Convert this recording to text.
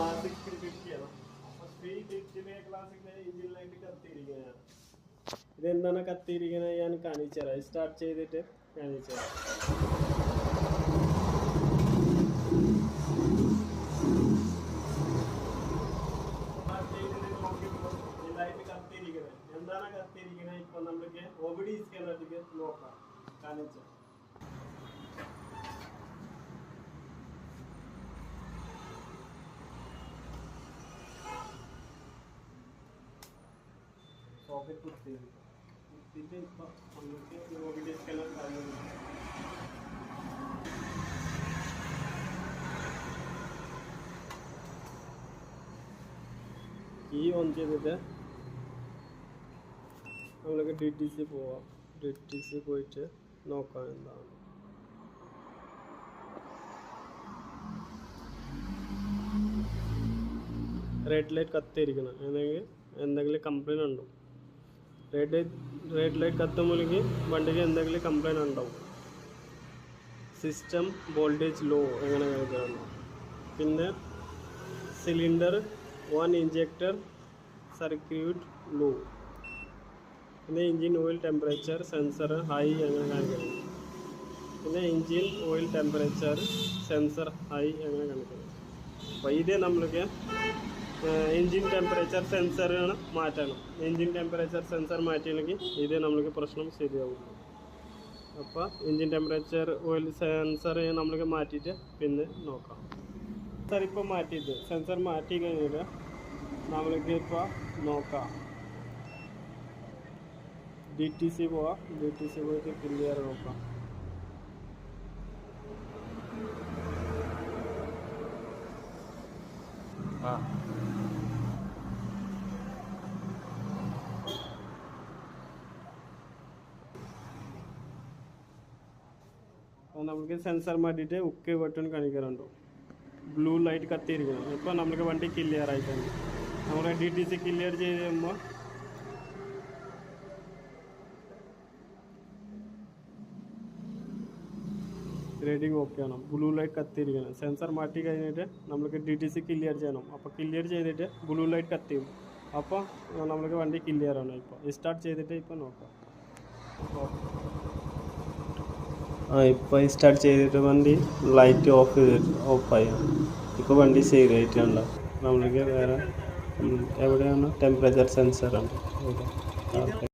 Classic click ചെയ്യണം. അപ്പോൾ ഈ ക്ലിക്കിലെ ക്ലാസിക്കിലെ എഞ്ചിനിലായിട്ട് കത്തിയിരിക്കുകയാണ്. ഇതെന്താണ് കത്തിയിരിക്കുന്നത് ഞാൻ കാണിച്ചു തരാം. സ്റ്റാർട്ട് ചെയ്തിട്ട് കാണിച്ചു തരാം. എന്താണ് കത്തിയിരിക്കുന്നത്? ഇപ്പൊ നമുക്ക് OBD സ്കാനറിലേക്ക് നോക്കാം. കാണിച്ചു സോക്കറ്റ് കുത്തിയിട്ട് ഇപ്പൊ നമുക്ക് OBD സ്കാനർ കാണുന്നു. കീ ഓൺ ചെയ്തിട്ട് നമ്മൾക്ക് DTC പോവാം. DTC പോയിട്ട് നോക്കാം എന്താണ്. റെഡ് ലൈറ്റ് കത്തിയിരിക്കണം. എന്തെങ്കിലും കംപ്ലൈൻറ്റ് ഉണ്ടോ? റെഡ് ലൈറ്റ് കത്തുമ്പോഴേക്ക് വണ്ടിക്ക് എന്തെങ്കിലും കംപ്ലൈൻറ്റ് ഉണ്ടാവും. സിസ്റ്റം വോൾട്ടേജ് ലോ എങ്ങനെ കഴിക്കണം. പിന്നെ സിലിണ്ടർ 1 ഇഞ്ചക്ടർ സർക്യൂട്ട് ലോ. പിന്നെ engine oil temperature sensor high എങ്ങനെ കാണിക്കണം. പിന്നെ engine oil temperature sensor high എങ്ങനെ കാണിക്കണം. അപ്പോൾ ഇത് നമ്മൾക്ക് എഞ്ചിൻ ടെമ്പറേച്ചർ സെൻസറാണ് മാറ്റണം. എഞ്ചിൻ ടെമ്പറേച്ചർ സെൻസർ മാറ്റിയില്ലെങ്കിൽ ഇത് നമ്മൾക്ക് പ്രശ്നം ശരിയാവും. അപ്പോൾ എഞ്ചിൻ ടെമ്പറേച്ചർ ഓയിൽ സെൻസർ നമ്മൾക്ക് മാറ്റിയിട്ട് പിന്നെ നോക്കാം. സെൻസർ ഇപ്പോൾ മാറ്റിയിട്ട് സെൻസർ മാറ്റി കഴിഞ്ഞിട്ട് നമ്മൾക്ക് ഇപ്പോൾ നോക്കാം. DTC പോവാം. DTC പോയിട്ട് ക്ലിയർ നോക്കാം. നമുക്ക് സെൻസർ മാറ്റിയിട്ട് ഒക്കെ ബട്ടൺ കാണിക്കാറുണ്ടോ. ബ്ലൂ ലൈറ്റ് കത്തിയിരിക്കണം. ഇപ്പോൾ നമുക്ക് വണ്ടി ക്ലിയർ ആയിട്ടുണ്ട്. നമ്മുടെ DTC ക്ലിയർ ചെയ്ത് കഴിയുമ്പോൾ റീഡിങ് ഓക്കെ ആണ്. ബ്ലൂ ലൈറ്റ് കത്തിയിരിക്കണം. സെൻസർ മാറ്റി കഴിഞ്ഞിട്ട് നമുക്ക് DTC ക്ലിയർ ചെയ്യണം. അപ്പോൾ ക്ലിയർ ചെയ്തിട്ട് ബ്ലൂ ലൈറ്റ് കത്തിയും. അപ്പോൾ നമുക്ക് വണ്ടി ക്ലിയർ ആണ്. ഇപ്പോൾ സ്റ്റാർട്ട് ചെയ്തിട്ട് ഇപ്പോൾ നോക്കാം. ഇപ്പോൾ സ്റ്റാർട്ട് ചെയ്തിട്ട് വണ്ടി ലൈറ്റ് ഓഫായി. ഇപ്പോൾ വണ്ടി ശരിയായിട്ടുണ്ട്. നമ്മൾക്ക് വേറെ എവിടെയാണ് ടെമ്പറേച്ചർ സെൻസറാണ്.